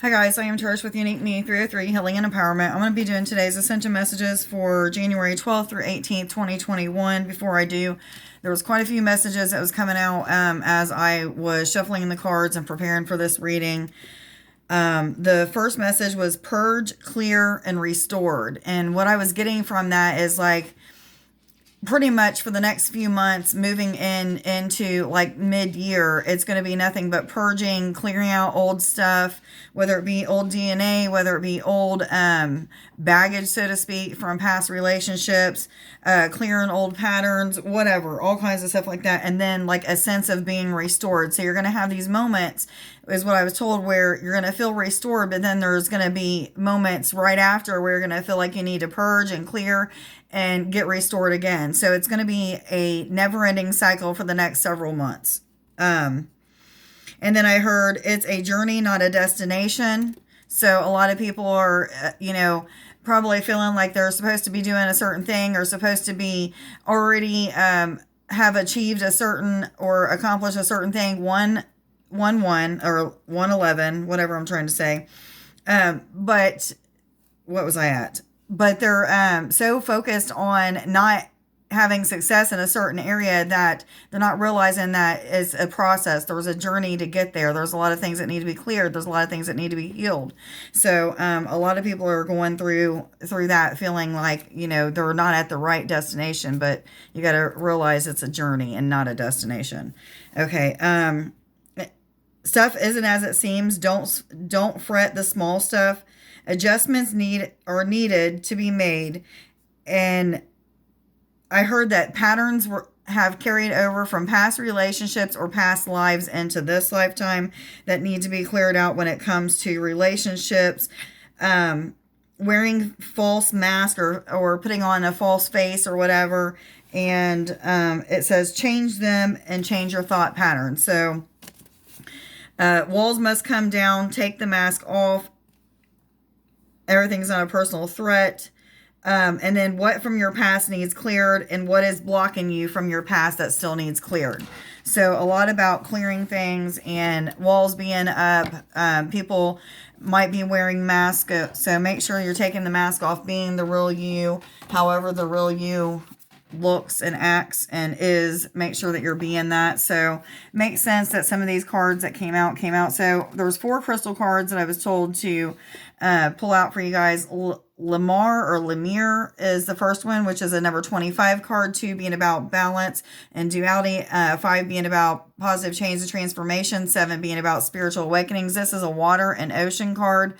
Hi guys, I am Trish with Unique Me 303 Healing and Empowerment. I'm going to be doing today's Ascension messages for January 12th through 18th, 2021. Before I do, there was quite a few messages that was coming out as I was shuffling the cards and preparing for this reading. The first message was purge, clear, and restored. And what I was getting from that is like, pretty much for the next few months moving into like mid-year, it's going to be nothing but purging, clearing out old stuff, whether it be old DNA, whether it be old baggage, so to speak, from past relationships, clearing old patterns, whatever, all kinds of stuff like that. And then like a sense of being restored. So you're going to have these moments, is what I was told, where you're going to feel restored, but then there's going to be moments right after where you're going to feel like you need to purge and clear and get restored again. So it's going to be a never-ending cycle for the next several months. And then I heard it's a journey, not a destination. So a lot of people are, probably feeling like they're supposed to be doing a certain thing or supposed to be already have achieved a certain or accomplished a certain thing, 111 or 111, whatever I'm trying to say. But what was I at? But they're so focused on not having success in a certain area that they're not realizing that it's a process. There's a journey to get there. There's a lot of things that need to be cleared. There's a lot of things that need to be healed. So a lot of people are going through that, feeling like, they're not at the right destination, but you got to realize it's a journey and not a destination. Okay. Stuff isn't as it seems. Don't fret the small stuff. Adjustments are needed to be made. And I heard that patterns have carried over from past relationships or past lives into this lifetime that need to be cleared out when it comes to relationships. Wearing false mask or putting on a false face or whatever. And it says change them and change your thought patterns. So walls must come down. Take the mask off. Everything's not a personal threat. And then what from your past needs cleared and what is blocking you from your past that still needs cleared. So a lot about clearing things and walls being up. People might be wearing masks. So make sure you're taking the mask off, being the real you, however the real you looks and acts and is. Make sure that you're being that. So makes sense that some of these cards that came out. So there's 4 crystal cards that I was told to pull out for you guys. Lemire is the first one, which is a number 25 card. 2 being about balance and duality. 5 being about positive change and transformation. 7 being about spiritual awakenings. This is a water and ocean card.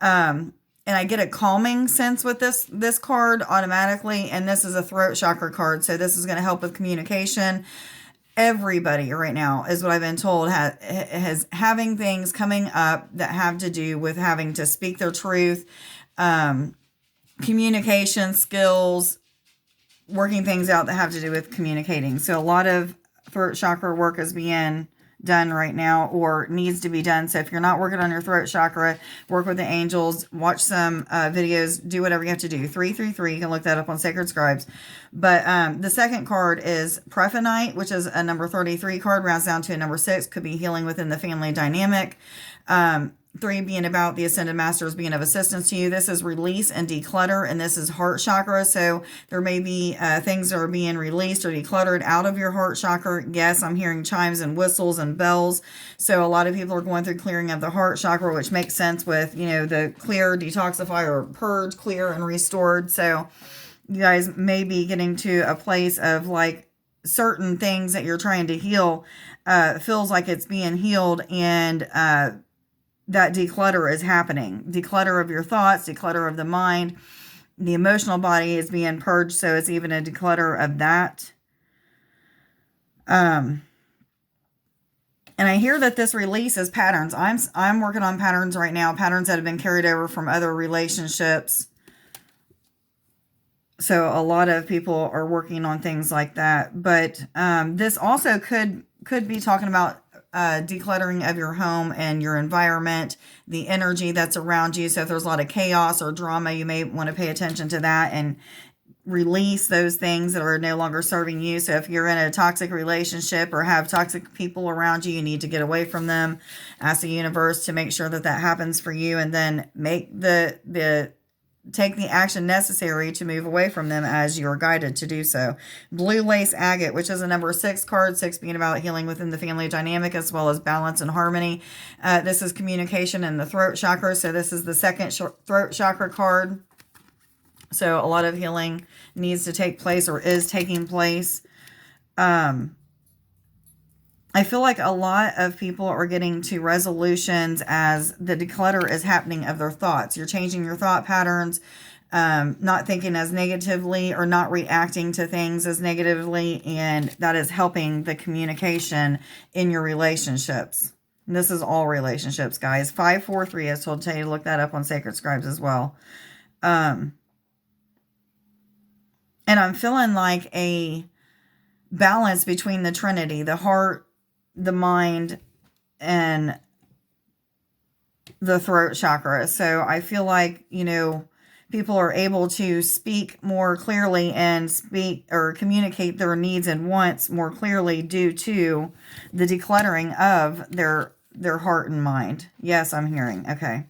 And I get a calming sense with this card automatically. And this is a throat chakra card. So this is going to help with communication. Everybody right now, is what I've been told, has having things coming up that have to do with having to speak their truth, communication skills, working things out that have to do with communicating. So a lot of throat chakra work is being done right now or needs to be done. So if you're not working on your throat chakra, work with the angels, watch some videos, do whatever you have to do. 333, you can look that up on Sacred Scribes. But the second card is Prephenite, which is a number 33 card, rounds down to a number 6, could be healing within the family dynamic. 3 being about the Ascended Masters being of assistance to you. This is release and declutter, and this is heart chakra. So there may be things that are being released or decluttered out of your heart chakra. Yes, I'm hearing chimes and whistles and bells. So a lot of people are going through clearing of the heart chakra, which makes sense with, the clear, detoxify, or purge, clear, and restored. So you guys may be getting to a place of like certain things that you're trying to heal feels like it's being healed, and that declutter is happening. Declutter of your thoughts, declutter of the mind. The emotional body is being purged, so it's even a declutter of that. And I hear that this release is patterns. I'm working on patterns right now, patterns that have been carried over from other relationships. So a lot of people are working on things like that. But this also could be talking about decluttering of your home and your environment, the energy that's around you. So if there's a lot of chaos or drama, you may want to pay attention to that and release those things that are no longer serving you. So if you're in a toxic relationship or have toxic people around you, you need to get away from them. Ask the universe to make sure that that happens for you, and then make take the action necessary to move away from them as you're guided to do so. Blue lace agate, which is a number 6 card, 6 being about healing within the family dynamic as well as balance and harmony. This is communication in the throat chakra. So this is the second throat chakra card. So a lot of healing needs to take place or is taking place. I feel like a lot of people are getting to resolutions as the declutter is happening of their thoughts. You're changing your thought patterns, not thinking as negatively or not reacting to things as negatively. And that is helping the communication in your relationships. And this is all relationships, guys. 543, I was told to tell you to look that up on Sacred Scribes as well. And I'm feeling like a balance between the Trinity, the heart, the mind, and the throat chakra. So I feel like, people are able to speak more clearly and speak or communicate their needs and wants more clearly due to the decluttering of their heart and mind. Yes, I'm hearing. Okay.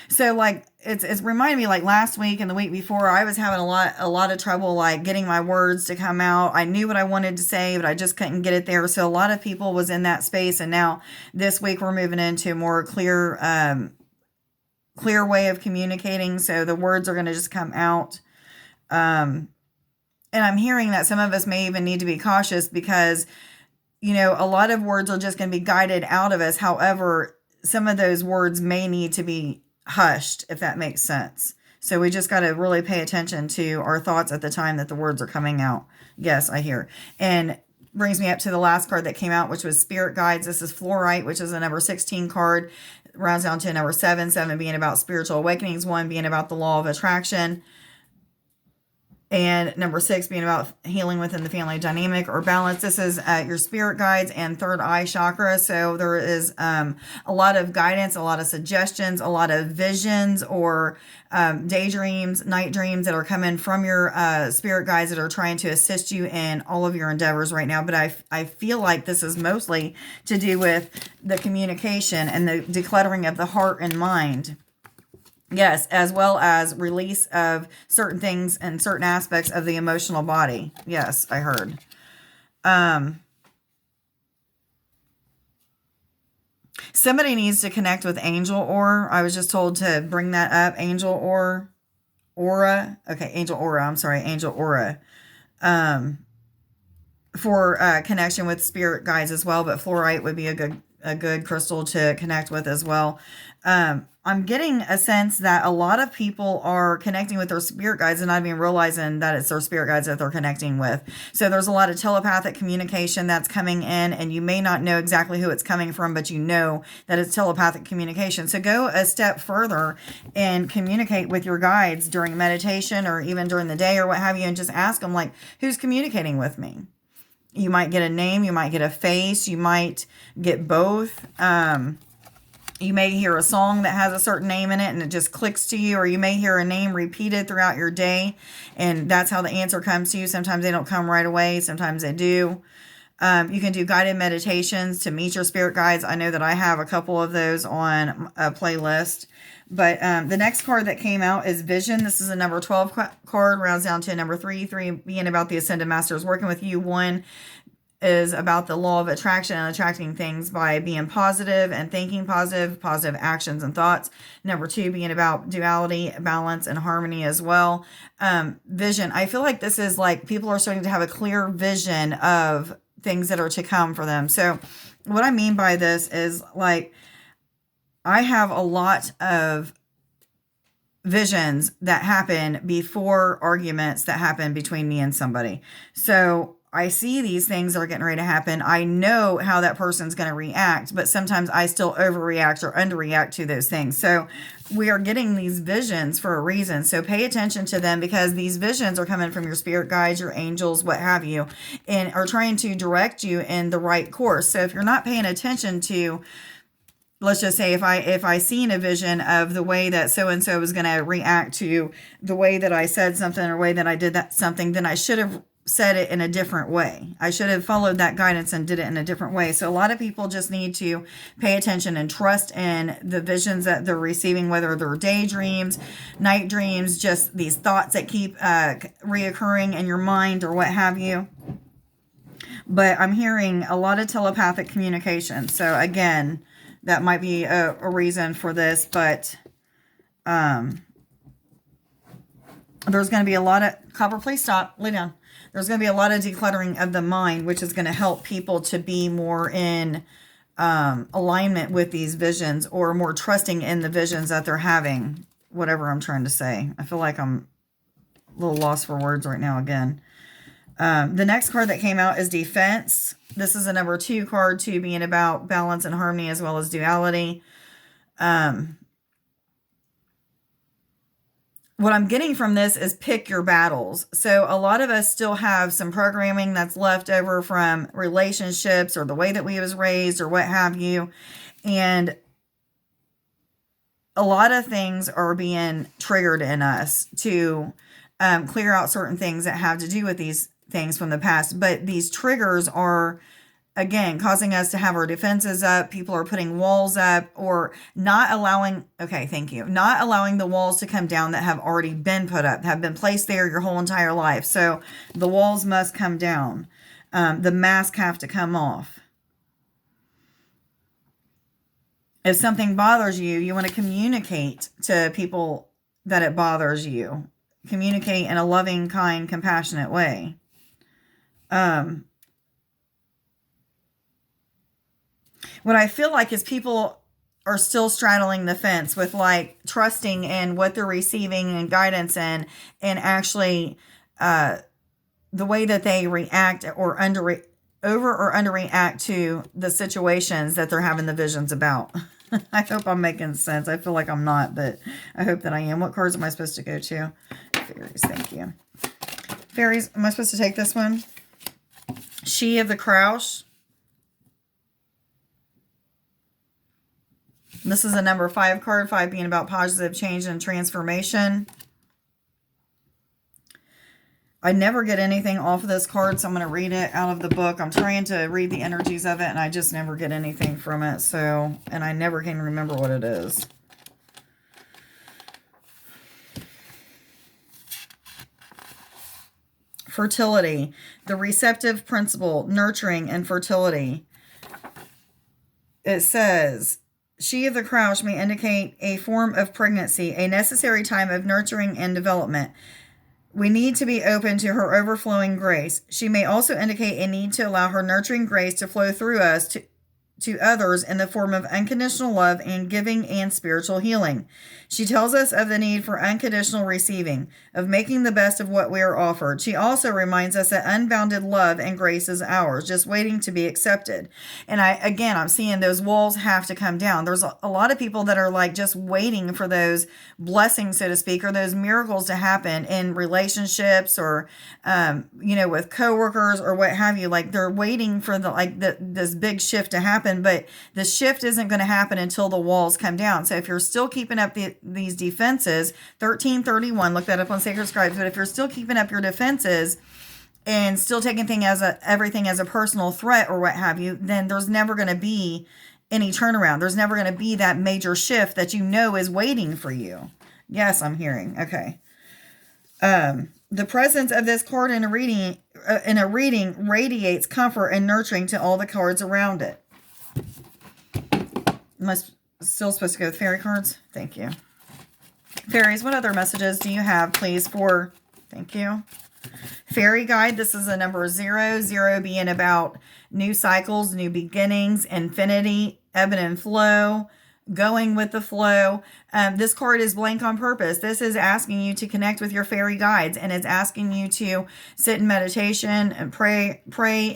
So like it's reminding me, like last week and the week before, I was having a lot of trouble like getting my words to come out. I knew what I wanted to say, but I just couldn't get it there. So a lot of people was in that space, and now this week we're moving into a more clear way of communicating. So the words are going to just come out. And I'm hearing that some of us may even need to be cautious because, a lot of words are just going to be guided out of us. However, some of those words may need to be hushed, if that makes sense. So we just got to really pay attention to our thoughts at the time that the words are coming out. Yes, I hear. And brings me up to the last card that came out, which was Spirit Guides. This is Fluorite, which is a number 16 card. Rounds down to number 7, 7 being about spiritual awakenings, 1 being about the law of attraction, and number 6 being about healing within the family dynamic or balance. This is your spirit guides and third eye chakra. So there is a lot of guidance, a lot of suggestions, a lot of visions or daydreams, night dreams that are coming from your spirit guides that are trying to assist you in all of your endeavors right now. But I feel like this is mostly to do with the communication and the decluttering of the heart and mind. Yes, as well as release of certain things and certain aspects of the emotional body. Yes, I heard. Somebody needs to connect with angel aura. I was just told to bring that up. Angel aura. Okay, angel aura. I'm sorry, angel aura. For connection with spirit guides as well, but fluorite would be a good crystal to connect with as well. I'm getting a sense that a lot of people are connecting with their spirit guides and not even realizing that it's their spirit guides that they're connecting with. So there's a lot of telepathic communication that's coming in, and you may not know exactly who it's coming from, but you know that it's telepathic communication. So go a step further and communicate with your guides during meditation or even during the day or what have you, and just ask them, like, who's communicating with me? You might get a name, you might get a face, you might get both. You may hear a song that has a certain name in it and it just clicks to you, or you may hear a name repeated throughout your day, and that's how the answer comes to you. Sometimes they don't come right away, sometimes they do. You can do guided meditations to meet your spirit guides. I know that I have a couple of those on a playlist. But the next card that came out is Vision. This is a number 12 card, rounds down to number 3. 3 being about the Ascended Masters working with you. 1 is about the law of attraction and attracting things by being positive and thinking positive actions and thoughts. Number 2 being about duality, balance, and harmony as well. Vision. I feel like this is like people are starting to have a clear vision of things that are to come for them. So what I mean by this is, like, I have a lot of visions that happen before arguments that happen between me and somebody. So I see these things that are getting ready to happen. I know how that person's going to react, but sometimes I still overreact or underreact to those things. So we are getting these visions for a reason. So pay attention to them, because these visions are coming from your spirit guides, your angels, what have you, and are trying to direct you in the right course. So if you're not paying attention to let's just say if I seen a vision of the way that so-and-so was going to react to the way that I said something or way that I did that something, then I should have said it in a different way. I should have followed that guidance and did it in a different way. So a lot of people just need to pay attention and trust in the visions that they're receiving, whether they're daydreams, night dreams, just these thoughts that keep reoccurring in your mind or what have you. But I'm hearing a lot of telepathic communication. So again, that might be a reason for this, but there's going to be a lot of... Copper, please stop. Lay down. There's going to be a lot of decluttering of the mind, which is going to help people to be more in alignment with these visions, or more trusting in the visions that they're having. Whatever I'm trying to say. I feel like I'm a little lost for words right now again. The next card that came out is Defense. This is a number 2 card, 2 being about balance and harmony as well as duality. What I'm getting from this is pick your battles. So a lot of us still have some programming that's left over from relationships or the way that we was raised or what have you. And a lot of things are being triggered in us to clear out certain things that have to do with these things from the past. But these triggers are, again, causing us to have our defenses up. People are putting walls up or not allowing, okay, thank you, not allowing the walls to come down that have already been put up, have been placed there your whole entire life. So the walls must come down. The mask have to come off. If something bothers you, you want to communicate to people that it bothers you. Communicate in a loving, kind, compassionate way. What I feel like is people are still straddling the fence with like trusting in what they're receiving and guidance in, and actually the way that they react or over or underreact to the situations that they're having the visions about. I hope I'm making sense. I feel like I'm not, but I hope that I am. What cards am I supposed to go to? Fairies, thank you. Fairies, am I supposed to take this one? She of the Crouch. This is a number 5 card, 5 being about positive change and transformation. I never get anything off of this card, so I'm going to read it out of the book. I'm trying to read the energies of it, and I just never get anything from it. So, and I never can remember what it is. Fertility, the receptive principle, nurturing and fertility. It says, she of the Crouch may indicate a form of pregnancy, a necessary time of nurturing and development. We need to be open to her overflowing grace. She may also indicate a need to allow her nurturing grace to flow through us to others in the form of unconditional love and giving and spiritual healing. She tells us of the need for unconditional receiving, of making the best of what we are offered. She also reminds us that unbounded love and grace is ours, just waiting to be accepted. And I'm seeing those walls have to come down. There's a lot of people that are like just waiting for those blessings, so to speak, or those miracles to happen in relationships or, with coworkers or what have you. Like they're waiting for this big shift to happen, but the shift isn't going to happen until the walls come down. So if you're still keeping up these defenses, 1331, look that up on Sacred Scribes, but if you're still keeping up your defenses and still taking everything as a personal threat or what have you, then there's never going to be any turnaround. There's never going to be that major shift that you know is waiting for you. Yes, I'm hearing. Okay. The presence of this card in a reading radiates comfort and nurturing to all the cards around it. Am I still supposed to go with fairy cards? Thank you. Fairies, what other messages do you have, please, for... Thank you. Fairy guide. This is a number 0. 0 being about new cycles, new beginnings, infinity, ebb and flow, going with the flow. This card is blank on purpose. This is asking you to connect with your fairy guides, and it's asking you to sit in meditation and pray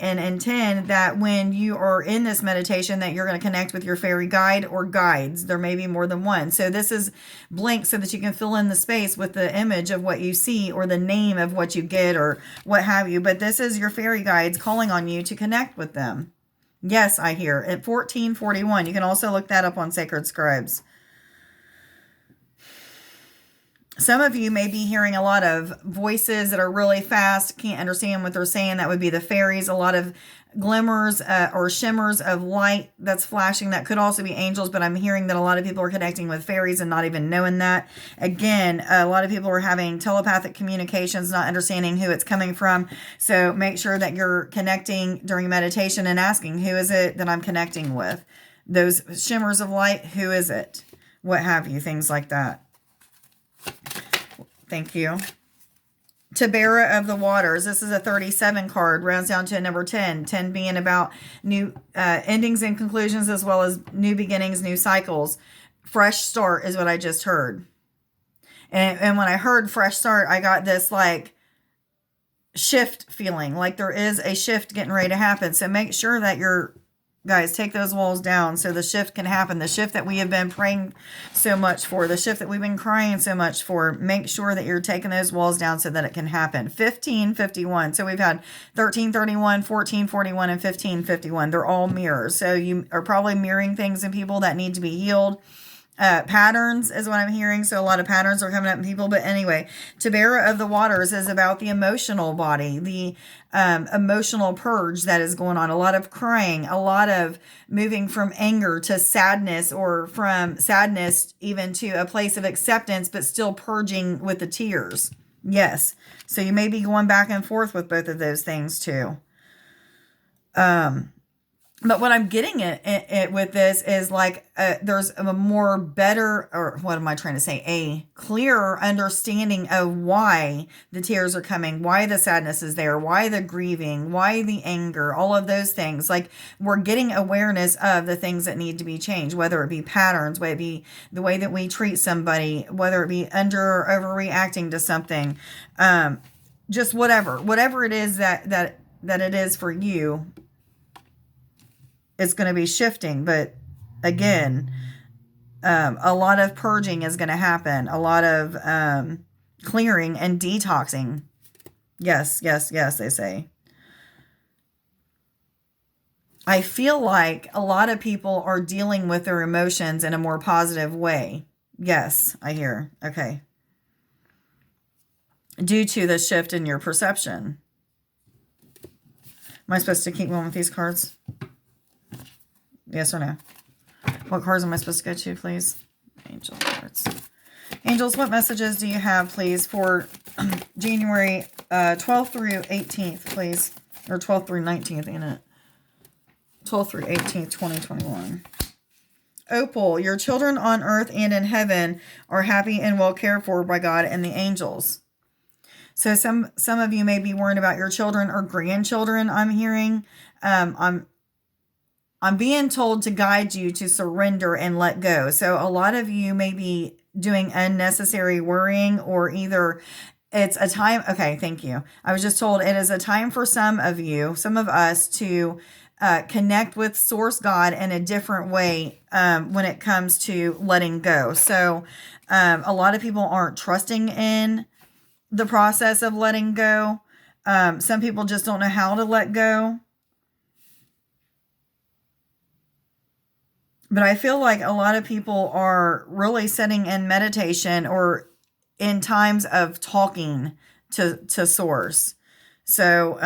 and intend that when you are in this meditation that you're going to connect with your fairy guide or guides. There may be more than one. So this is blank so that you can fill in the space with the image of what you see or the name of what you get or what have you. But this is your fairy guides calling on you to connect with them. Yes, I hear. At 1441. You can also look that up on Sacred Scribes. Some of you may be hearing a lot of voices that are really fast, can't understand what they're saying. That would be the fairies. A lot of glimmers or shimmers of light that's flashing. That could also be angels, but I'm hearing that a lot of people are connecting with fairies and not even knowing that. Again, a lot of people are having telepathic communications, not understanding who it's coming from. So make sure that you're connecting during meditation and asking, who is it that I'm connecting with? Those shimmers of light, who is it? What have you? Things like that. Thank you. Tabera of the Waters. This is a 37 card. Rounds down to a number 10. 10 being about new endings and conclusions, as well as new beginnings, new cycles. Fresh start is what I just heard. And when I heard fresh start, I got this like shift feeling. Like there is a shift getting ready to happen. So make sure that you're... Guys, take those walls down so the shift can happen. The shift that we have been praying so much for. The shift that we've been crying so much for. Make sure that you're taking those walls down so that it can happen. 1551. So we've had 1331, 1441, and 1551. They're all mirrors. So you are probably mirroring things in people that need to be healed. Patterns is what I'm hearing. So a lot of patterns are coming up in people. But anyway, Tabera of the Waters is about the emotional body, the emotional purge that is going on. A lot of crying, a lot of moving from anger to sadness, or from sadness even to a place of acceptance, but still purging with the tears. Yes. So you may be going back and forth with both of those things too. But what I'm getting at with this is like there's a more better, or what am I trying to say? A clearer understanding of why the tears are coming, why the sadness is there, why the grieving, why the anger, all of those things. Like we're getting awareness of the things that need to be changed, whether it be patterns, whether it be the way that we treat somebody, whether it be under or overreacting to something, just whatever it is that it is for you. It's going to be shifting, but again, a lot of purging is going to happen. A lot of clearing and detoxing. Yes, yes, yes, they say. I feel like a lot of people are dealing with their emotions in a more positive way. Yes, I hear. Okay. Due to the shift in your perception. Am I supposed to keep going with these cards? Yes or no? What cards am I supposed to go to, please? Angel cards. Angels, what messages do you have, please, for January 12th through 18th, please? Or 12th through 19th, ain't it? 12th through 18th, 2021. Opal, your children on earth and in heaven are happy and well cared for by God and the angels. So some of you may be worried about your children or grandchildren, I'm hearing. I'm being told to guide you to surrender and let go. So a lot of you may be doing unnecessary worrying, or either it's a time. Okay, thank you. I was just told it is a time for some of you, some of us, to connect with Source God in a different way when it comes to letting go. So a lot of people aren't trusting in the process of letting go. Some people just don't know how to let go. But I feel like a lot of people are really sitting in meditation or in times of talking to Source. So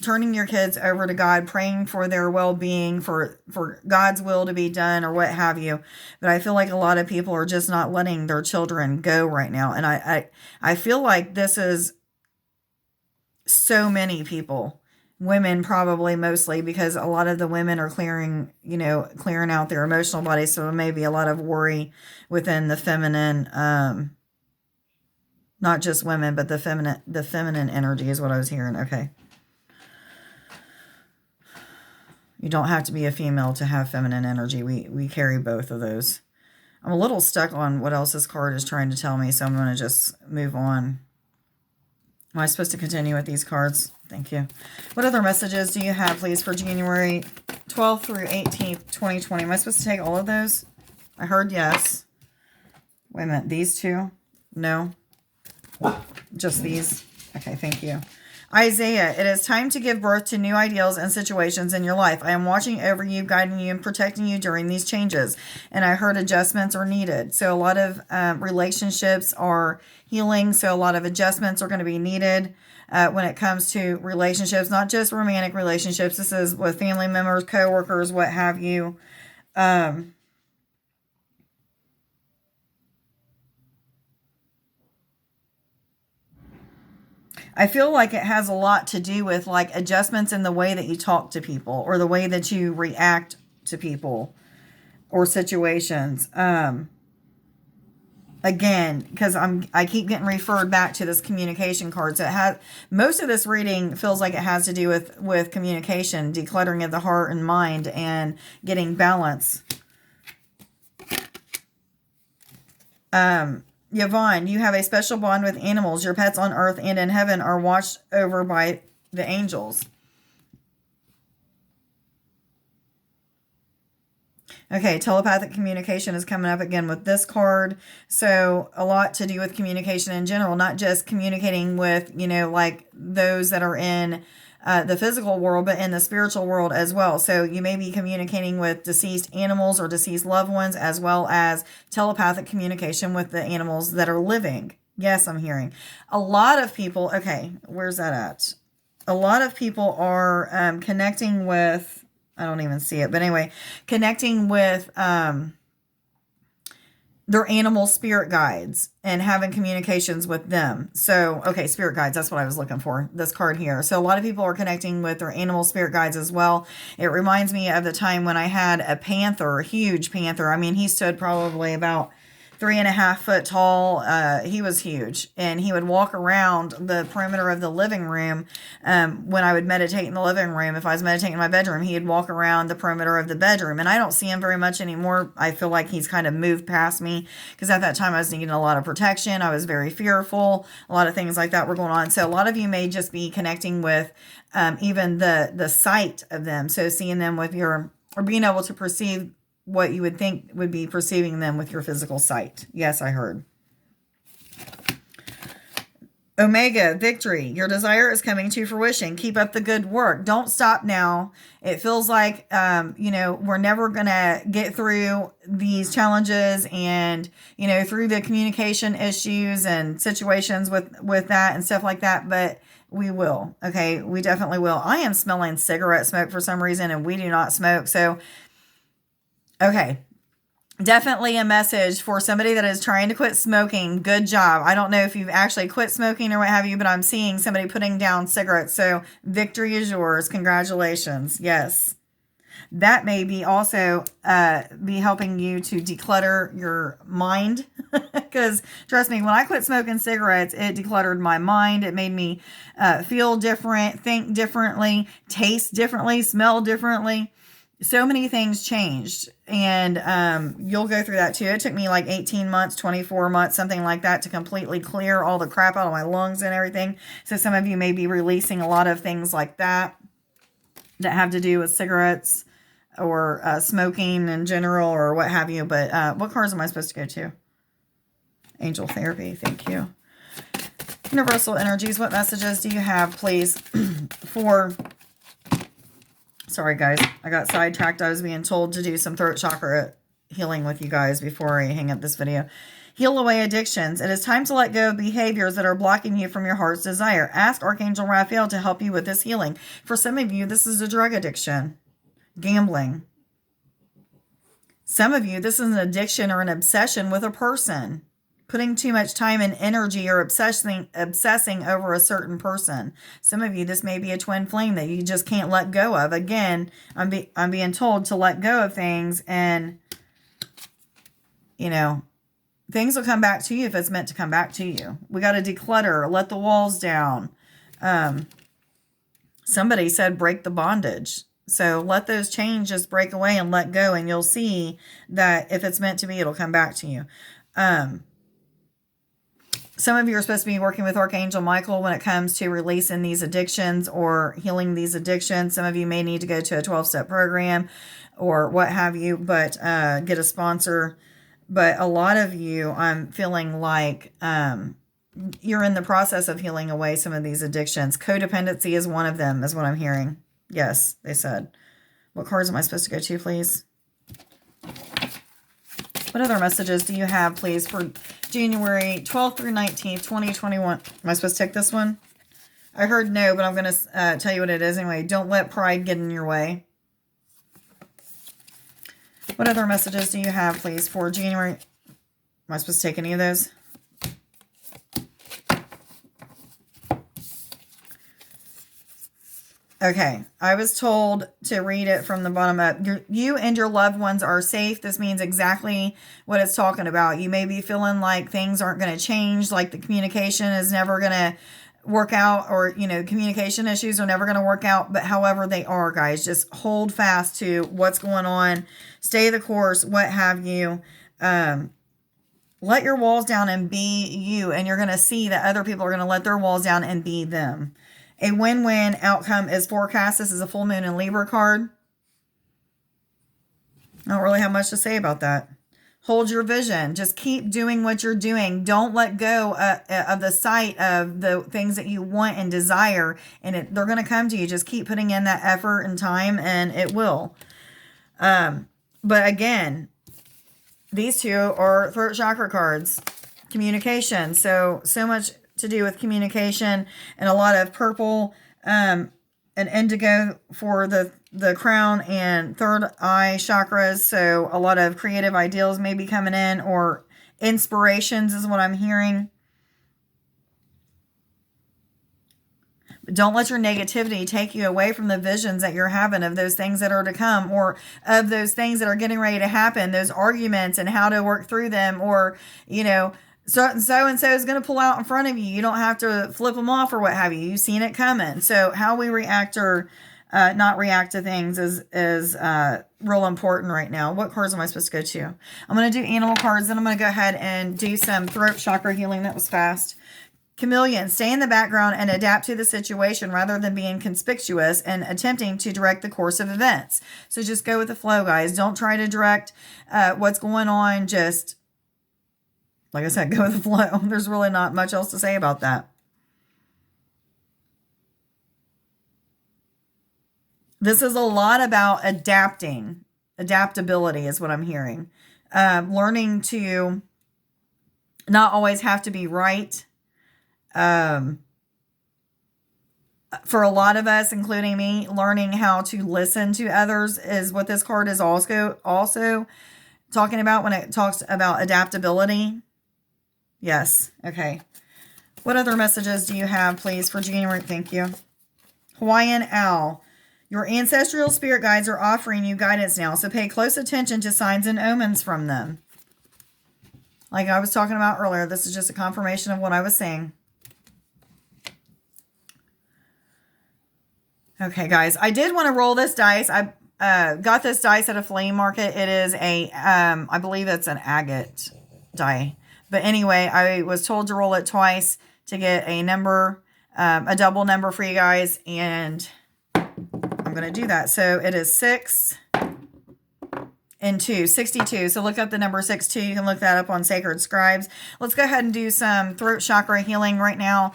turning your kids over to God, praying for their well-being, for God's will to be done, or what have you. But I feel like a lot of people are just not letting their children go right now. And I feel like this is so many people. Women probably mostly, because a lot of the women are clearing out their emotional body. So there may be a lot of worry within the feminine, not just women, but the feminine energy is what I was hearing. Okay. You don't have to be a female to have feminine energy. We carry both of those. I'm a little stuck on what else this card is trying to tell me, so I'm going to just move on. Am I supposed to continue with these cards? Thank you. What other messages do you have, please, for January 12th through 18th, 2020? Am I supposed to take all of those? I heard yes. Wait a minute. These two? No. Just these? Okay, thank you. Isaiah, it is time to give birth to new ideals and situations in your life. I am watching over you, guiding you, and protecting you during these changes. And I heard adjustments are needed. So a lot of relationships are healing. So a lot of adjustments are going to be needed when it comes to relationships, not just romantic relationships. This is with family members, coworkers, what have you. I feel like it has a lot to do with like adjustments in the way that you talk to people or the way that you react to people or situations. Again, because I keep getting referred back to this communication card. So it has, most of this reading feels like it has to do with communication, decluttering of the heart and mind, and getting balance. Yvonne, you have a special bond with animals. Your pets on earth and in heaven are watched over by the angels. Okay, telepathic communication is coming up again with this card. So a lot to do with communication in general, not just communicating with, like those that are in the physical world, but in the spiritual world as well. So you may be communicating with deceased animals or deceased loved ones, as well as telepathic communication with the animals that are living. Yes, I'm hearing a lot of people. Okay, where's that at? A lot of people are connecting with, I don't even see it, but anyway, connecting with their animal spirit guides and having communications with them. So, okay, spirit guides, that's what I was looking for, this card here. So a lot of people are connecting with their animal spirit guides as well. It reminds me of the time when I had a panther, a huge panther. I mean, he stood probably about 3.5 foot tall. He was huge, and he would walk around the perimeter of the living room. When I would meditate in the living room, if I was meditating in my bedroom, he'd walk around the perimeter of the bedroom, and I don't see him very much anymore. I feel like he's kind of moved past me, because at that time I was needing a lot of protection. I was very fearful. A lot of things like that were going on. So a lot of you may just be connecting with even the sight of them. So seeing them with or being able to perceive what you would think would be perceiving them with your physical sight. Yes, I heard. Omega, victory. Your desire is coming to fruition. Keep up the good work. Don't stop now. It feels like, we're never going to get through these challenges and, through the communication issues and situations with that and stuff like that. But we will. Okay. We definitely will. I am smelling cigarette smoke for some reason, and we do not smoke. So, okay. Definitely a message for somebody that is trying to quit smoking. Good job. I don't know if you've actually quit smoking or what have you, but I'm seeing somebody putting down cigarettes. So victory is yours. Congratulations. Yes. That may be also be helping you to declutter your mind. Because trust me, when I quit smoking cigarettes, it decluttered my mind. It made me feel different, think differently, taste differently, smell differently. So many things changed, and you'll go through that too. It took me like 18 months, 24 months, something like that, to completely clear all the crap out of my lungs and everything. So some of you may be releasing a lot of things like that have to do with cigarettes or smoking in general or what have you. But what cards am I supposed to go to? Angel Therapy. Thank you. Universal Energies, what messages do you have, please, for... Sorry, guys. I got sidetracked. I was being told to do some throat chakra healing with you guys before I hang up this video. Heal away addictions. It is time to let go of behaviors that are blocking you from your heart's desire. Ask Archangel Raphael to help you with this healing. For some of you, this is a drug addiction, gambling. Some of you, this is an addiction or an obsession with a person. Putting too much time and energy or obsessing over a certain person. Some of you, this may be a twin flame that you just can't let go of. Again, I'm being told to let go of things, and, things will come back to you if it's meant to come back to you. We got to declutter, let the walls down. Somebody said break the bondage. So let those chains just break away and let go, and you'll see that if it's meant to be, it'll come back to you. Some of you are supposed to be working with Archangel Michael when it comes to releasing these addictions or healing these addictions. Some of you may need to go to a 12-step program or what have you, but get a sponsor. But a lot of you, I'm feeling like you're in the process of healing away some of these addictions. Codependency is one of them, is what I'm hearing. Yes, they said. What cards am I supposed to go to, please? What other messages do you have, please, for January 12th through 19th, 2021? Am I supposed to take this one? I heard no, but I'm going to tell you what it is anyway. Don't let pride get in your way. What other messages do you have, please, for January? Am I supposed to take any of those? Okay, I was told to read it from the bottom up. You and your loved ones are safe. This means exactly what it's talking about. You may be feeling like things aren't going to change, like the communication is never going to work out, or, you know, communication issues are never going to work out. But however they are, guys, just hold fast to what's going on. Stay the course, what have you. Let your walls down and be you. And you're going to see that other people are going to let their walls down and be them. A win-win outcome is forecast. This is a full moon and Libra card. I don't really have much to say about that. Hold your vision. Just keep doing what you're doing. Don't let go of the sight of the things that you want and desire. And they're going to come to you. Just keep putting in that effort and time, and it will. But again, these two are throat chakra cards. Communication. So much to do with communication, and a lot of purple and indigo for the crown and third eye chakras. So a lot of creative ideals may be coming in, or inspirations is what I'm hearing. But don't let your negativity take you away from the visions that you're having of those things that are to come, or of those things that are getting ready to happen, those arguments and how to work through them, or, you know, so and so is going to pull out in front of you. You don't have to flip them off or what have you. You've seen it coming. So how we react or not react to things is real important right now. What cards am I supposed to go to? I'm going to do animal cards. Then I'm going to go ahead and do some throat chakra healing. That was fast. Chameleon, stay in the background and adapt to the situation rather than being conspicuous and attempting to direct the course of events. So just go with the flow, guys. Don't try to direct what's going on. Just, like I said, go with the flow. There's really not much else to say about that. This is a lot about adapting. Adaptability is what I'm hearing. Learning to not always have to be right. For a lot of us, including me, learning how to listen to others is what this card is also talking about when it talks about adaptability. Yes. Okay. What other messages do you have, please, for January? Thank you. Hawaiian Owl. Your ancestral spirit guides are offering you guidance now, so pay close attention to signs and omens from them. Like I was talking about earlier, this is just a confirmation of what I was saying. Okay, guys, I did want to roll this dice. I got this dice at a flea market. It is a, I believe it's an agate die. But anyway, I was told to roll it twice to get a number, a double number for you guys. And I'm going to do that. So it is 6 and 2, 62. So look up the number 62. You can look that up on Sacred Scribes. Let's go ahead and do some throat chakra healing right now.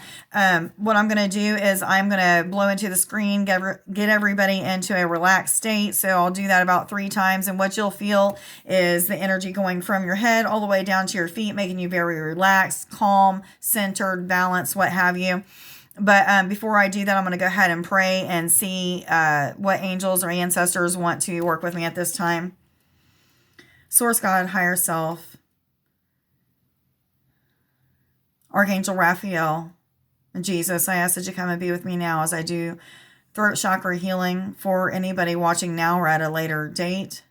What I'm going to do is I'm going to blow into the screen, get everybody into a relaxed state. So I'll do that about 3 times. And what you'll feel is the energy going from your head all the way down to your feet, making you very relaxed, calm, centered, balanced, what have you. But before I do that, I'm going to go ahead and pray and see what angels or ancestors want to work with me at this time. Source God, higher self, Archangel Raphael, and Jesus, I ask that you come and be with me now as I do throat chakra healing for anybody watching now or at a later date.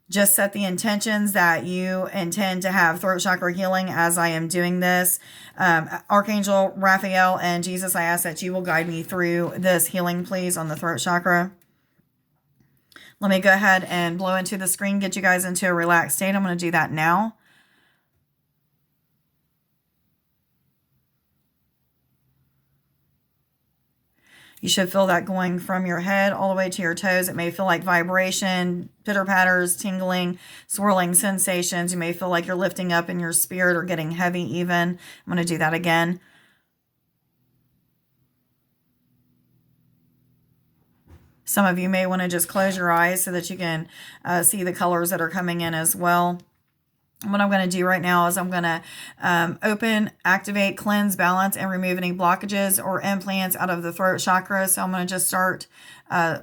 Just set the intentions that you intend to have throat chakra healing as I am doing this. Archangel Raphael and Jesus, I ask that you will guide me through this healing, please, on the throat chakra. Let me go ahead and blow into the screen, get you guys into a relaxed state. I'm going to do that now. You should feel that going from your head all the way to your toes. It may feel like vibration, pitter-patters, tingling, swirling sensations. You may feel like you're lifting up in your spirit or getting heavy even. I'm going to do that again. Some of you may want to just close your eyes so that you can see the colors that are coming in as well. What I'm going to do right now is I'm going to open, activate, cleanse, balance, and remove any blockages or implants out of the throat chakra. So I'm going to just start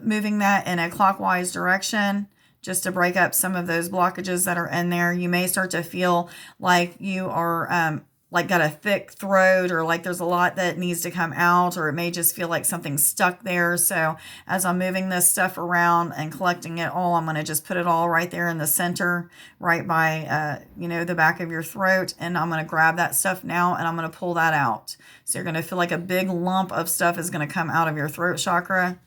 moving that in a clockwise direction just to break up some of those blockages that are in there. You may start to feel like you are like got a thick throat, or like there's a lot that needs to come out, or it may just feel like something's stuck there. So as I'm moving this stuff around and collecting it all, I'm going to just put it all right there in the center, right by, the back of your throat. And I'm going to grab that stuff now and I'm going to pull that out. So you're going to feel like a big lump of stuff is going to come out of your throat chakra.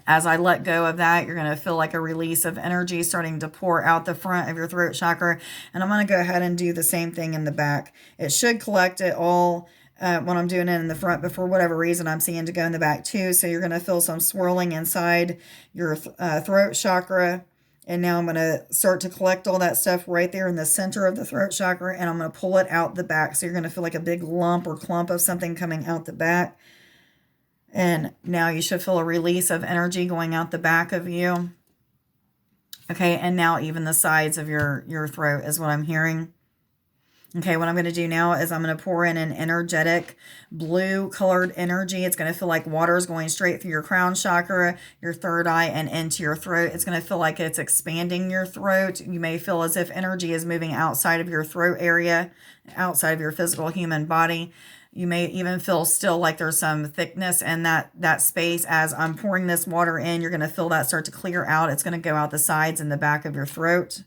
As I let go of that, you're going to feel like a release of energy starting to pour out the front of your throat chakra. And I'm going to go ahead and do the same thing in the back. It should collect it all when I'm doing it in the front, but for whatever reason, I'm seeing to go in the back too. So you're going to feel some swirling inside your throat chakra. And now I'm going to start to collect all that stuff right there in the center of the throat chakra, and I'm going to pull it out the back. So you're going to feel like a big lump or clump of something coming out the back. And now you should feel a release of energy going out the back of you. Okay, and now even the sides of your throat is what I'm hearing. Okay, what I'm going to do now is I'm going to pour in an energetic blue colored energy. It's going to feel like water is going straight through your crown chakra, your third eye, and into your throat. It's going to feel like it's expanding your throat. You may feel as if energy is moving outside of your throat area, outside of your physical human body. You may even feel still like there's some thickness in that space. As I'm pouring this water in, you're going to feel that start to clear out. It's going to go out the sides and the back of your throat.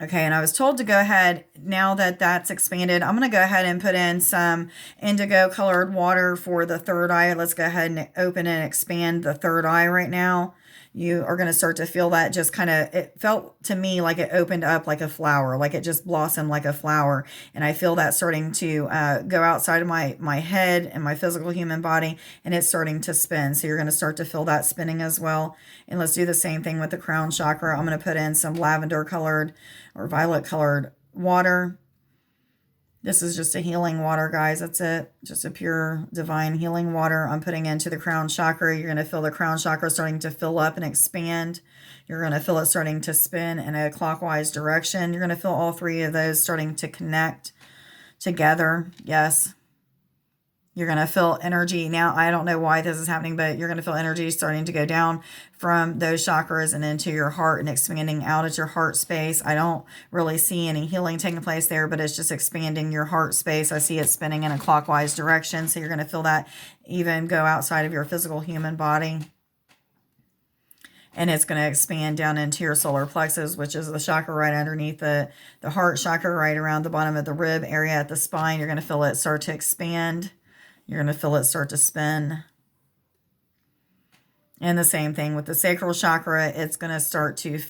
Okay, and I was told to go ahead, now that that's expanded, I'm going to go ahead and put in some indigo colored water for the third eye. Let's go ahead and open and expand the third eye right now. You are going to start to feel that just kind of, it felt to me like it opened up like a flower, like it just blossomed like a flower. And I feel that starting to go outside of my head and my physical human body, and it's starting to spin. So you're going to start to feel that spinning as well. And let's do the same thing with the crown chakra. I'm going to put in some lavender colored or violet colored water. This is just a healing water, guys. That's it. Just a pure divine healing water I'm putting into the crown chakra. You're going to feel the crown chakra starting to fill up and expand. You're going to feel it starting to spin in a clockwise direction. You're going to feel all three of those starting to connect together. Yes. You're going to feel energy. Now, I don't know why this is happening, but you're going to feel energy starting to go down from those chakras and into your heart and expanding out at your heart space. I don't really see any healing taking place there, but it's just expanding your heart space. I see it spinning in a clockwise direction. So you're going to feel that even go outside of your physical human body. And it's going to expand down into your solar plexus, which is the chakra right underneath the heart chakra, right around the bottom of the rib area at the spine. You're going to feel it start to expand. You're going to feel it start to spin. And the same thing with the sacral chakra. It's going to start to